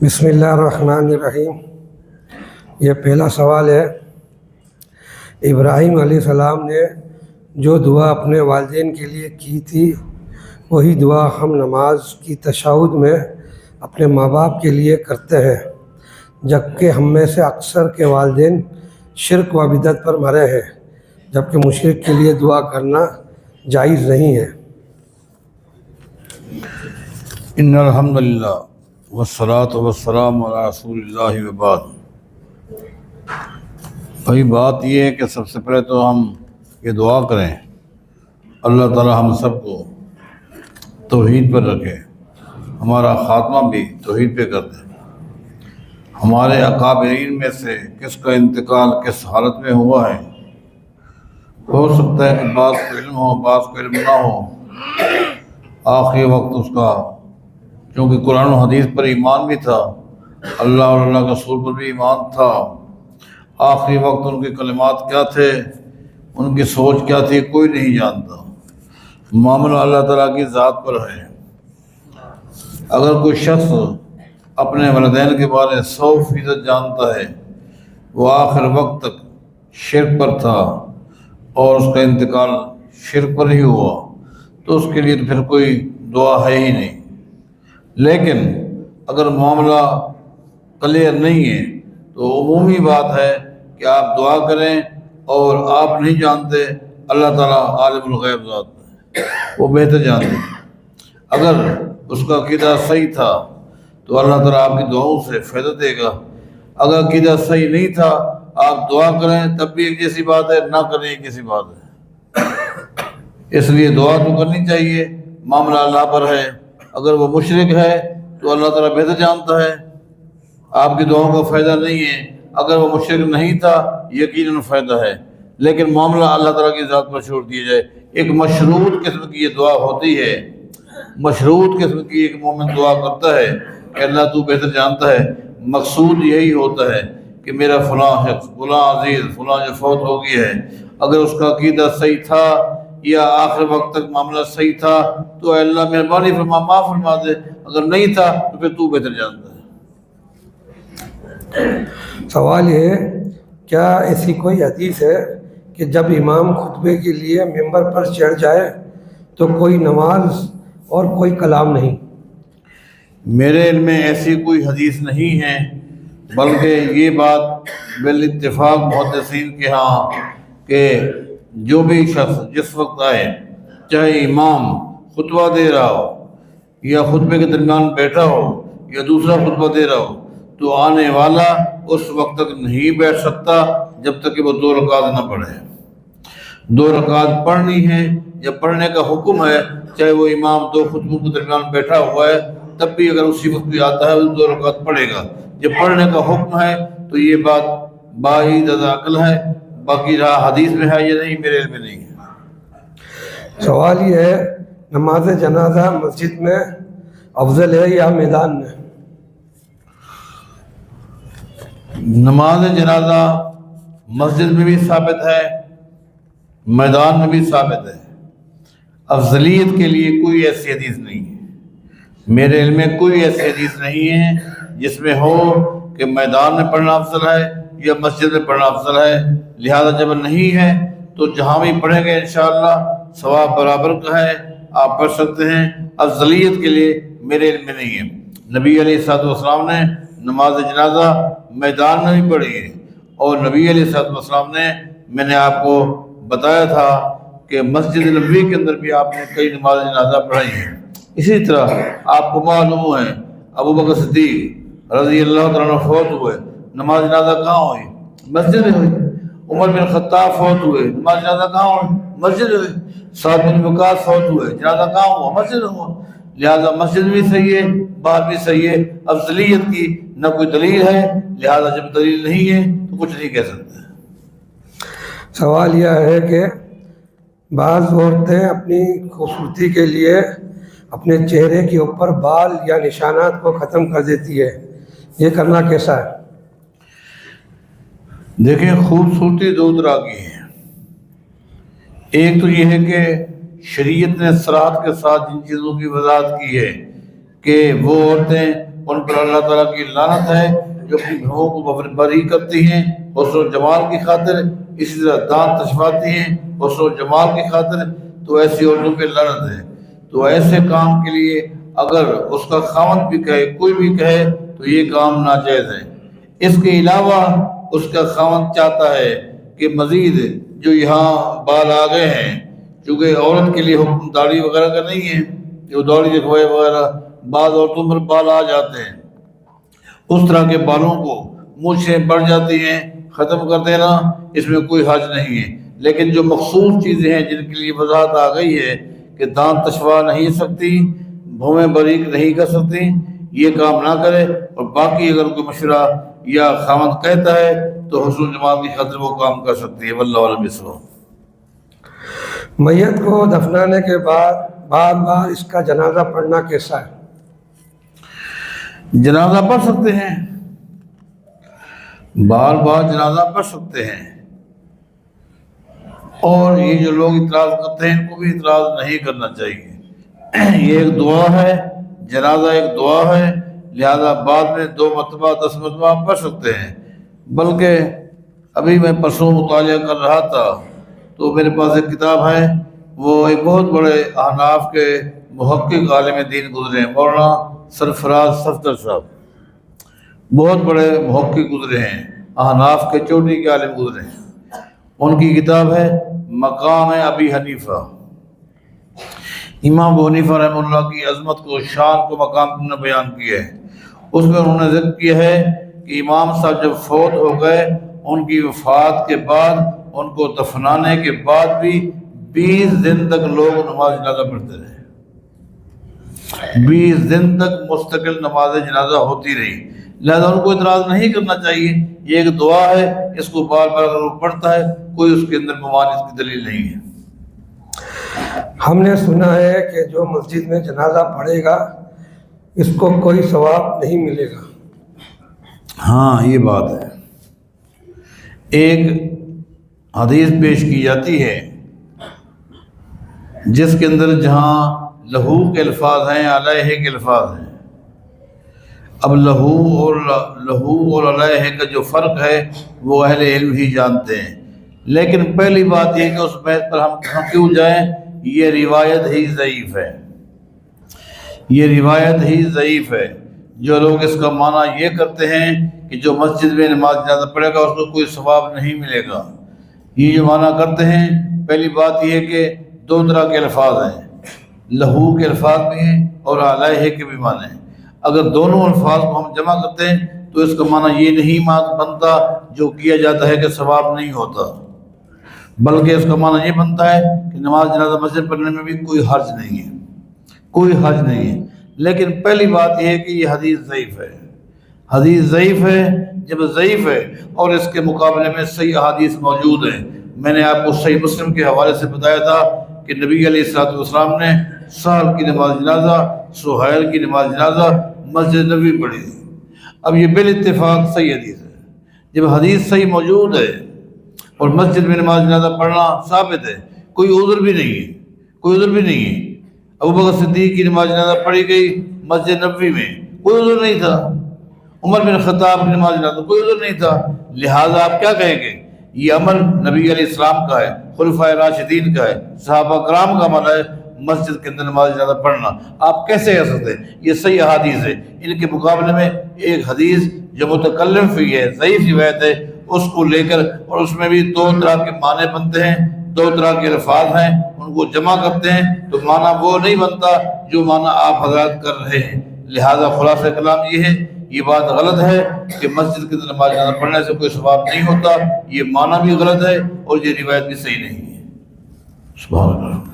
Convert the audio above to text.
بسم اللہ الرحمن الرحیم۔ یہ پہلا سوال ہے، ابراہیم علیہ السلام نے جو دعا اپنے والدین کے لیے کی تھی وہی دعا ہم نماز کی تشہد میں اپنے ماں باپ کے لیے کرتے ہیں، جبکہ ہم میں سے اکثر کے والدین شرک و بدعت پر مرے ہیں، جبکہ مشرک کے لیے دعا کرنا جائز نہیں ہے۔ ان الحمد للہ والصلاۃ والسلام علی رسول اللہ وبعد۔ بھائی بات یہ ہے کہ سب سے پہلے تو ہم یہ دعا کریں اللہ تعالی ہم سب کو توحید پر رکھے، ہمارا خاتمہ بھی توحید پہ کر دے۔ ہمارے اکابرین میں سے کس کا انتقال کس حالت میں ہوا ہے، ہو سکتا ہے کہ بعض کو علم ہو بعض کو علم نہ ہو، آخری وقت اس کا چونکہ قرآن و حدیث پر ایمان بھی تھا، اللہ اور اللہ کے رسول پر بھی ایمان تھا، آخری وقت ان کے کلمات کیا تھے، ان کی سوچ کیا تھی، کوئی نہیں جانتا۔ معاملہ اللہ تعالیٰ کی ذات پر ہے۔ اگر کوئی شخص اپنے والدین کے بارے 100% جانتا ہے، وہ آخر وقت تک شرک پر تھا اور اس کا انتقال شرک پر ہی ہوا، تو اس کے لیے تو پھر کوئی دعا ہے ہی نہیں۔ لیکن اگر معاملہ کلیئر نہیں ہے تو عمومی بات ہے کہ آپ دعا کریں، اور آپ نہیں جانتے، اللہ تعالیٰ عالم الغیب ذات ہے، وہ بہتر جانتے ہیں۔ اگر اس کا عقیدہ صحیح تھا تو اللہ تعالیٰ آپ کی دعاؤں سے فائدہ دے گا، اگر عقیدہ صحیح نہیں تھا آپ دعا کریں تب بھی ایک جیسی بات ہے، نہ کریں ایک جیسی بات ہے۔ اس لیے دعا تو کرنی چاہیے، معاملہ اللہ پر ہے۔ اگر وہ مشرک ہے تو اللہ تعالیٰ بہتر جانتا ہے، آپ کی دعاؤں کا فائدہ نہیں ہے۔ اگر وہ مشرک نہیں تھا یقیناً فائدہ ہے، لیکن معاملہ اللہ تعالیٰ کی ذات پر چھوڑ دیا جائے۔ ایک مشروط قسم کی یہ دعا ہوتی ہے، مشروط قسم کی ایک مومن دعا کرتا ہے کہ اللہ تو بہتر جانتا ہے۔ مقصود یہی ہوتا ہے کہ میرا فلاں شخص، فلاں عزیز، فلاں جو فوت ہو گیا ہے، اگر اس کا عقیدہ صحیح تھا یا آخر وقت تک معاملہ صحیح تھا تو اے اللہ مہربانی فرما، معاف فرما دے، اگر نہیں تھا تو پھر تو بہتر جانتا ہے۔ سوال یہ ہے، کیا ایسی کوئی حدیث ہے کہ جب امام خطبے کے لیے ممبر پر چڑھ جائے تو کوئی نماز اور کوئی کلام نہیں؟ میرے علم میں ایسی کوئی حدیث نہیں ہے، بلکہ یہ بات بالاتفاق محدثین کے ہاں کہ جو بھی شخص جس وقت آئے، چاہے امام خطبہ دے رہا ہو یا خطبے کے درمیان بیٹھا ہو یا دوسرا خطبہ دے رہا ہو، تو آنے والا اس وقت تک نہیں بیٹھ سکتا جب تک کہ وہ 2 رکعت نہ پڑھے۔ 2 رکعت پڑھنی ہے یا پڑھنے کا حکم ہے، چاہے وہ امام 2 خطبوں کے درمیان بیٹھا ہوا ہے تب بھی اگر اسی وقت بھی آتا ہے وہ 2 رکعت پڑھے گا۔ جب پڑھنے کا حکم ہے تو یہ بات بعید از عقل ہے، باقی رہا حدیث میں ہے یا نہیں میرے علم میں نہیں ہے۔ سوال یہ ہے، نماز جنازہ مسجد میں افضل ہے یا میدان میں؟ نماز جنازہ مسجد میں بھی ثابت ہے، میدان میں بھی ثابت ہے۔ افضلیت کے لیے کوئی ایسی حدیث نہیں ہے، میرے علم میں کوئی ایسی حدیث نہیں ہے جس میں ہو کہ میدان میں پڑھنا افضل ہے یا مسجد میں پڑھنا افضل ہے۔ لہذا جب نہیں ہے تو جہاں بھی پڑھیں گے انشاءاللہ ثواب برابر کا ہے، آپ پڑھ سکتے ہیں۔ افضلیت کے لیے میرے علم میں نہیں ہے۔ نبی علیہ السلام نے نماز جنازہ میدان میں بھی پڑھی ہے، اور نبی علیہ السلام نے، میں نے آپ کو بتایا تھا کہ مسجد نبوی کے اندر بھی آپ نے کئی نماز جنازہ پڑھائی ہیں۔ اسی طرح آپ کو معلوم ہے ابو بکر صدیق رضی اللہ تعالیٰ عنہ فوت ہوئے، نماز جنازہ کہاں ہوئی؟ مسجد میں ہوئی۔ عمر بن خطاب فوت ہوئے، نماز جنازہ کہاں ہوئی؟ مسجد میں ہوئی۔ سعد بن وقاص فوت ہوئے، جنازہ کہاں ہوا؟ مسجد میں ہوا۔ لہذا مسجد بھی صحیح ہے، باہر بھی صحیح ہے۔ افضلیت کی نہ کوئی دلیل ہے، لہذا جب دلیل نہیں ہے تو کچھ نہیں کہہ سکتے۔ سوال یہ ہے کہ بعض عورتیں اپنی خوبصورتی کے لیے اپنے چہرے کے اوپر بال یا نشانات کو ختم کر دیتی ہے، یہ کرنا کیسا ہے؟ دیکھیں، خوبصورتی 2 طرح کی ہے۔ ایک تو یہ ہے کہ شریعت نے صراحت کے ساتھ جن چیزوں کی وضاحت کی ہے کہ وہ عورتیں ان پر اللہ تعالیٰ کی لعنت ہے جو اپنی بہوؤں کو بری کرتی ہیں حسن و جمال کی خاطر، اسی طرح دانت تشواتی ہیں حسن و جمال کی خاطر، تو ایسی عورتوں پہ لعنت ہے۔ تو ایسے کام کے لیے اگر اس کا خاوند بھی کہے، کوئی بھی کہے، تو یہ کام ناجائز ہے۔ اس کے علاوہ اس کا خاوند چاہتا ہے کہ مزید جو یہاں بال آ گئے ہیں، چونکہ عورت کے لیے حکم داڑھی وغیرہ کا نہیں ہے، جو داڑھی دکھوائے وغیرہ، بعض عورتوں پر بال آ جاتے ہیں، اس طرح کے بالوں کو مونچھیں بڑھ جاتی ہیں، ختم کر دینا، اس میں کوئی حرج نہیں ہے۔ لیکن جو مخصوص چیزیں ہیں جن کے لیے وضاحت آ گئی ہے کہ دانت تشوا نہیں سکتی، بھویں باریک نہیں کر سکتی، یہ کام نہ کرے، اور باقی اگر کوئی مشورہ یا خاوند کہتا ہے تو حسن و جمال کی خاطر وہ کام کر سکتی ہے۔ واللہ اعلم بالصواب۔ میت کو دفنانے کے بعد بار بار اس کا جنازہ پڑھنا کیسا ہے؟ جنازہ پڑھ سکتے ہیں، بار بار جنازہ پڑھ سکتے ہیں، اور یہ جو لوگ اعتراض کرتے ہیں ان کو بھی اعتراض نہیں کرنا چاہیے۔ یہ ایک دعا ہے، جنازہ ایک دعا ہے، لہذا بعد میں 2 مرتبہ 10 مرتبہ پڑھ سکتے ہیں۔ بلکہ ابھی میں پرسوں مطالعہ کر رہا تھا تو میرے پاس ایک کتاب ہے، وہ ایک بہت بڑے احناف کے محقق عالم دین گزرے ہیں، مولانا سرفراز صفدر صاحب، بہت بڑے محقق گزرے ہیں، احناف کے چوٹی کے عالم گزرے ہیں۔ ان کی کتاب ہے مقام ابی حنیفہ۔ امام ابو حنیفہ رحمہ اللہ کی عظمت کو، شان کو مقام نے بیان کیا ہے۔ اس میں انہوں نے ذکر کیا ہے کہ امام صاحب جب فوت ہو گئے، ان کی وفات کے بعد، ان کو دفنانے کے بعد بھی 20 دن تک لوگ نماز جنازہ پڑھتے رہے، 20 دن تک مستقل نماز جنازہ ہوتی رہی۔ لہذا ان کو اعتراض نہیں کرنا چاہیے، یہ ایک دعا ہے، اس کو بار بار اگر وہ پڑھتا ہے کوئی اس کے اندر ممانعت کی دلیل نہیں ہے۔ ہم نے سنا ہے کہ جو مسجد میں جنازہ پڑھے گا اس کو کوئی ثواب نہیں ملے گا۔ ہاں یہ بات ہے۔ ایک حدیث پیش کی جاتی ہے جس کے اندر جہاں لہو کے الفاظ ہیں، علیہ کے الفاظ ہیں۔ اب لہو اور علیہ کا جو فرق ہے وہ اہل علم ہی جانتے ہیں، لیکن پہلی بات یہ کہ اس بحث پر ہم کیوں جائیں، یہ روایت ہی ضعیف ہے، یہ روایت ہی ضعیف ہے۔ جو لوگ اس کا معنی یہ کرتے ہیں کہ جو مسجد میں نماز جنازہ پڑھے گا اس کو کوئی ثواب نہیں ملے گا، یہ جو معنی کرتے ہیں، پہلی بات یہ ہے کہ 2 طرح کے الفاظ ہیں، لہو کے الفاظ بھی ہیں اور علیہ کے بھی معنی ہیں۔ اگر دونوں الفاظ کو ہم جمع کرتے ہیں تو اس کا معنی یہ نہیں بنتا جو کیا جاتا ہے کہ ثواب نہیں ہوتا، بلکہ اس کا معنی یہ بنتا ہے کہ نماز جنازہ مسجد پڑھنے میں بھی کوئی حرج نہیں ہے، کوئی حرج نہیں ہے۔ لیکن پہلی بات یہ ہے کہ یہ حدیث ضعیف ہے، حدیث ضعیف ہے۔ جب ضعیف ہے اور اس کے مقابلے میں صحیح احادیث موجود ہیں، میں نے آپ کو صحیح مسلم کے حوالے سے بتایا تھا کہ نبی علیہ الصلوۃ والسلام نے سہل کی نماز جنازہ، سہیل کی نماز جنازہ مسجد نبوی پڑھی تھی۔ اب یہ بالاتفاق صحیح حدیث ہے۔ جب حدیث صحیح موجود ہے اور مسجد میں نماز جنازہ پڑھنا ثابت ہے، کوئی عذر بھی نہیں ہے، کوئی عذر بھی نہیں ہے۔ ابوبکر صدیق کی نماز جنازہ پڑھی گئی مسجد نبوی میں، کوئی عذر نہیں تھا۔ عمر بن خطاب کی نماز جنازہ کوئی عذر نہیں تھا۔ لہٰذا آپ کیا کہیں گے، یہ عمل نبی علیہ السلام کا ہے، خلفائے راشدین کا ہے، صحابہ کرام کا عمل ہے مسجد کے اندر نماز جنازہ پڑھنا۔ آپ کیسے کہہ سکتے ہیں؟ یہ صحیح احادیث ہے۔ ان کے مقابلے میں ایک حدیث جو متکلم فی ہے، ضعیف روایت ہے، اس کو لے کر، اور اس میں بھی 2 طرح کے معنی بنتے ہیں، 2 طرح کے الفاظ ہیں، ان کو جمع کرتے ہیں تو معنی وہ نہیں بنتا جو معنی آپ حضرات کر رہے ہیں۔ لہذا خلاصہ کلام یہ ہے، یہ بات غلط ہے کہ مسجد کے اندر نماز جنازہ پڑھنے سے کوئی ثواب نہیں ہوتا، یہ معنی بھی غلط ہے اور یہ روایت بھی صحیح نہیں ہے۔ سبحان اللہ۔